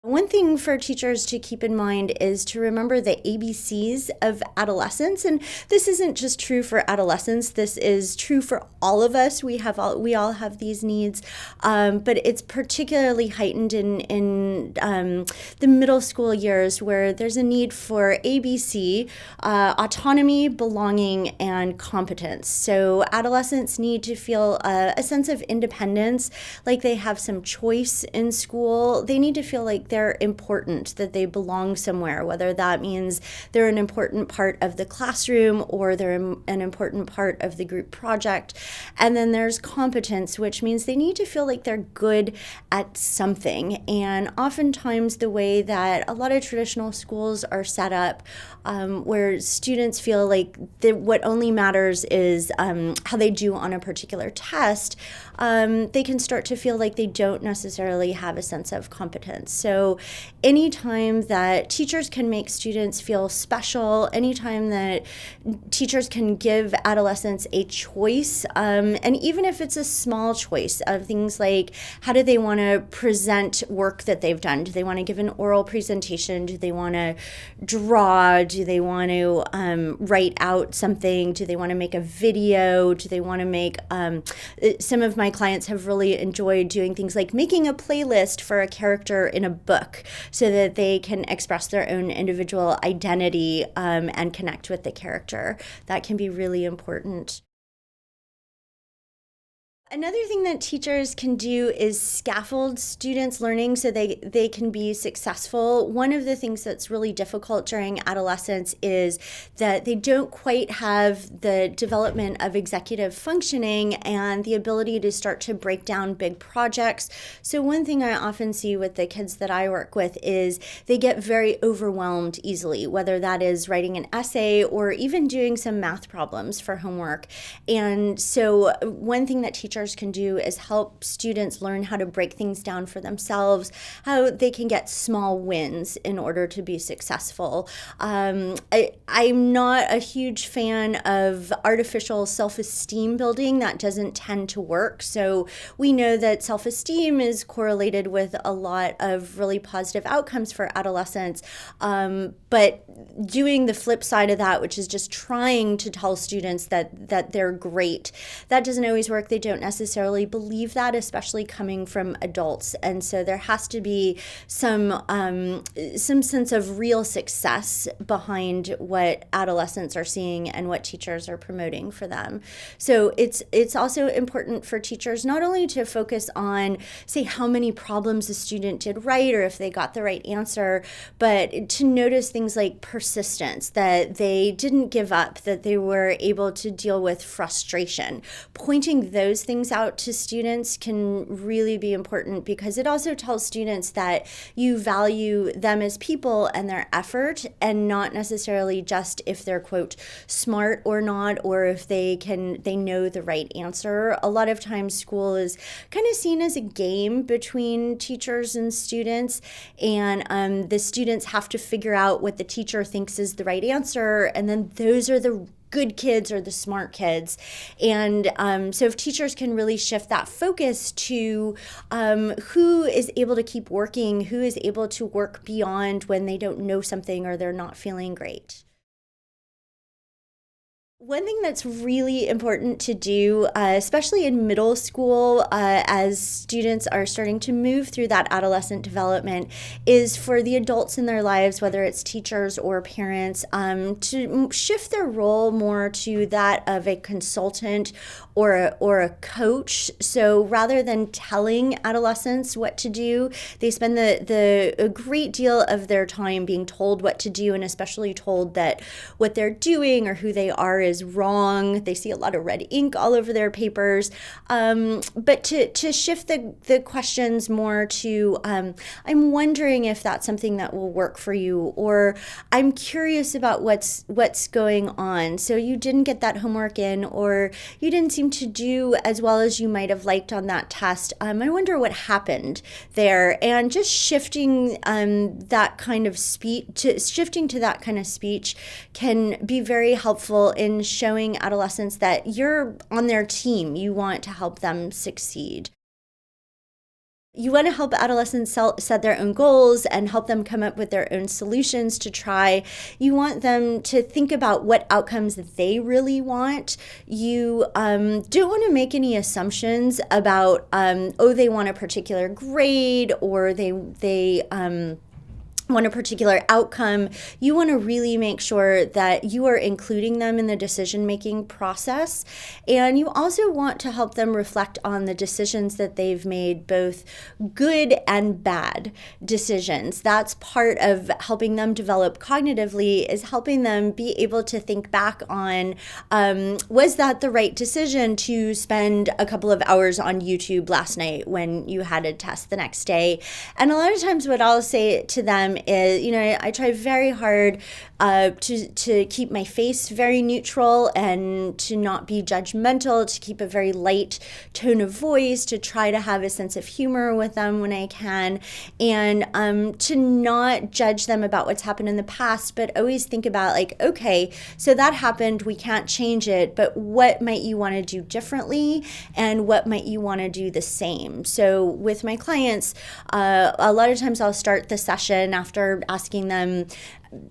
One thing for teachers to keep in mind is to remember the ABCs of adolescence. And this isn't just true for adolescents, this is true for all of us. We all have these needs, but it's particularly heightened in the middle school years, where there's a need for ABC, autonomy, belonging, and competence. So adolescents need to feel a sense of independence, like they have some choice in school. They need to feel like they're important, that they belong somewhere, whether that means they're an important part of the classroom or they're an important part of the group project. And then there's competence, which means they need to feel like they're good at something. And oftentimes the way that a lot of traditional schools are set up, where students feel like what only matters is how they do on a particular test, they can start to feel like they don't necessarily have a sense of competence. So anytime that teachers can make students feel special, anytime that teachers can give adolescents a choice, and even if it's a small choice of things like how do they want to present work that they've done? Do they want to give an oral presentation? Do they want to draw? Do they want to write out something? Do they want to make a video? Do they want to make, some of my clients have really enjoyed doing things like making a playlist for a character in a book so that they can express their own individual identity and connect with the character. That can be really important. Another thing that teachers can do is scaffold students' learning so they can be successful. One of the things that's really difficult during adolescence is that they don't quite have the development of executive functioning and the ability to start to break down big projects. So one thing I often see with the kids that I work with is they get very overwhelmed easily, whether that is writing an essay or even doing some math problems for homework. And so one thing that teachers can do is help students learn how to break things down for themselves, how they can get small wins in order to be successful. I'm not a huge fan of artificial self-esteem building. That doesn't tend to work. So we know that self-esteem is correlated with a lot of really positive outcomes for adolescents. But doing the flip side of that, which is just trying to tell students that they're great, that doesn't always work. They don't necessarily believe that, especially coming from adults. And so there has to be some sense of real success behind what adolescents are seeing and what teachers are promoting for them. So it's also important for teachers not only to focus on, say, how many problems a student did right or if they got the right answer, but to notice things like persistence, that they didn't give up, that they were able to deal with frustration. Pointing those things out to students can really be important because it also tells students that you value them as people and their effort, and not necessarily just if they're, quote, smart or not, or if they know the right answer. A lot of times school is kind of seen as a game between teachers and students, and the students have to figure out what the teacher thinks is the right answer, and then those are the good kids or the smart kids. And so if teachers can really shift that focus to who is able to keep working, who is able to work beyond when they don't know something or they're not feeling great. One thing that's really important to do, especially in middle school, as students are starting to move through that adolescent development, is for the adults in their lives, whether it's teachers or parents, to shift their role more to that of a consultant or a coach. So rather than telling adolescents what to do, they spend a great deal of their time being told what to do, and especially told that what they're doing or who they are is wrong. They see a lot of red ink all over their papers. But to shift the questions more to, I'm wondering if that's something that will work for you, or I'm curious about what's going on. So you didn't get that homework in, or you didn't seem to do as well as you might have liked on that test. I wonder what happened there. And just shifting that kind of speech can be very helpful in showing adolescents that you're on their team. You want to help them succeed. You want to help adolescents set their own goals and help them come up with their own solutions to try. You want them to think about what outcomes they really want. You don't want to make any assumptions about, they want a particular grade, or they want a particular outcome. You want to really make sure that you are including them in the decision-making process. And you also want to help them reflect on the decisions that they've made, both good and bad decisions. That's part of helping them develop cognitively, is helping them be able to think back on, was that the right decision to spend a couple of hours on YouTube last night when you had a test the next day? And a lot of times what I'll say to them is, I try very hard to keep my face very neutral and to not be judgmental, to keep a very light tone of voice, to try to have a sense of humor with them when I can, and to not judge them about what's happened in the past, but always think about, like, okay, so that happened, we can't change it, but what might you want to do differently, and what might you want to do the same? So with my clients, a lot of times I'll start the session after asking them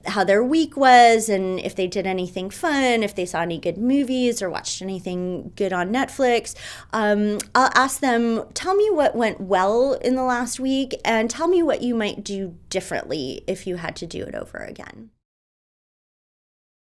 how their week was and if they did anything fun, if they saw any good movies or watched anything good on Netflix. I'll ask them, tell me what went well in the last week, and tell me what you might do differently if you had to do it over again.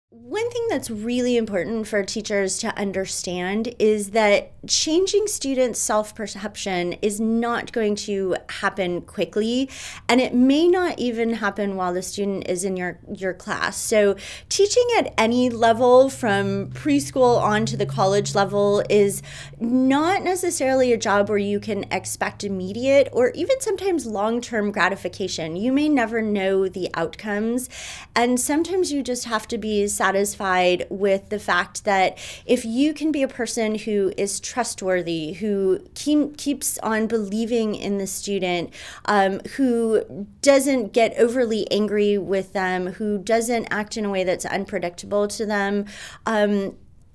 One thing that's really important for teachers to understand is that changing students' self-perception is not going to happen quickly, and it may not even happen while the student is in your class. So teaching at any level, from preschool on to the college level, is not necessarily a job where you can expect immediate or even sometimes long-term gratification. You may never know the outcomes, and sometimes you just have to be satisfied with the fact that if you can be a person who is trustworthy, who keeps on believing in the student, who doesn't get overly angry with them, who doesn't act in a way that's unpredictable to them,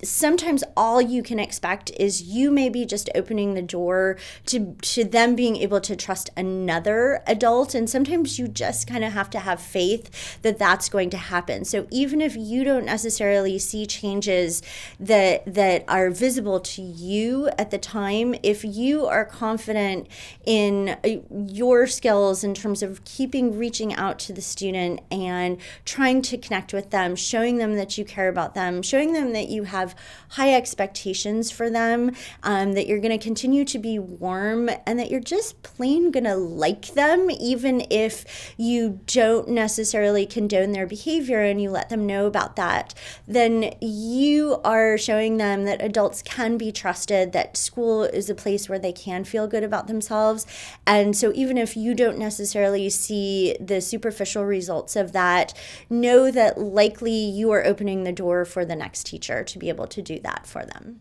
sometimes all you can expect is you maybe just opening the door to them being able to trust another adult. And sometimes you just kind of have to have faith that that's going to happen. So even if you don't necessarily see changes that are visible to you at the time, if you are confident in your skills in terms of reaching out to the student and trying to connect with them, showing them that you care about them, showing them that you have high expectations for them, that you're going to continue to be warm, and that you're just plain going to like them, even if you don't necessarily condone their behavior and you let them know about that, then you are showing them that adults can be trusted, that school is a place where they can feel good about themselves. And so even if you don't necessarily see the superficial results of that, know that likely you are opening the door for the next teacher to be able to do that for them.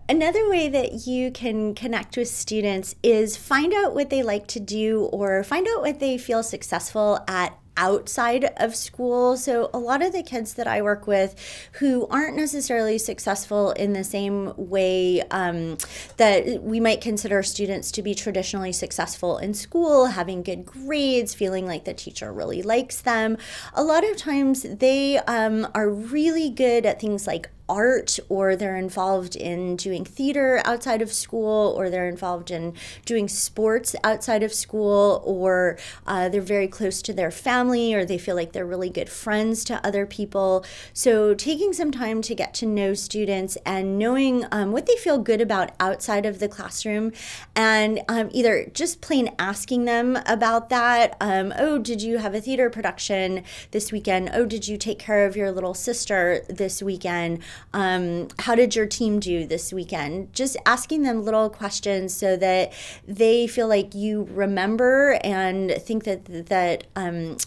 Another way that you can connect with students is find out what they like to do, or find out what they feel successful at outside of school. So a lot of the kids that I work with who aren't necessarily successful in the same way that we might consider students to be traditionally successful in school, having good grades, feeling like the teacher really likes them, a lot of times they are really good at things like art, or they're involved in doing theater outside of school, or they're involved in doing sports outside of school, or they're very close to their family, or they feel like they're really good friends to other people. So taking some time to get to know students and knowing what they feel good about outside of the classroom, and either just plain asking them about that. Oh, did you have a theater production this weekend? Oh, did you take care of your little sister this weekend? How did your team do this weekend? Just asking them little questions so that they feel like you remember and think that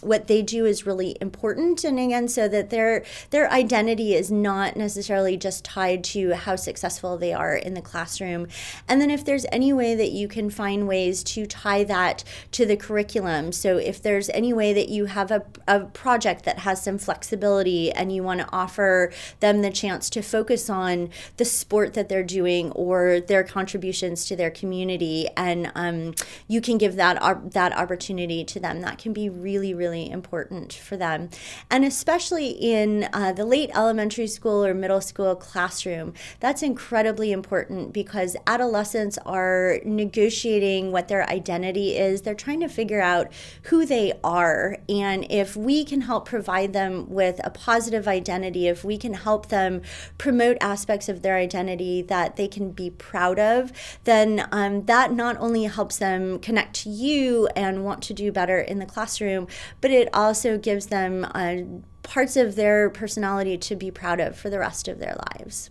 what they do is really important. And again, so that their identity is not necessarily just tied to how successful they are in the classroom. And then if there's any way that you can find ways to tie that to the curriculum. So if there's any way that you have a project that has some flexibility and you want to offer them the chance chance to focus on the sport that they're doing or their contributions to their community, and you can give that opportunity to them. That can be really, really important for them. And especially in the late elementary school or middle school classroom, that's incredibly important because adolescents are negotiating what their identity is. They're trying to figure out who they are. And if we can help provide them with a positive identity, if we can help them promote aspects of their identity that they can be proud of, then that not only helps them connect to you and want to do better in the classroom, but it also gives them parts of their personality to be proud of for the rest of their lives.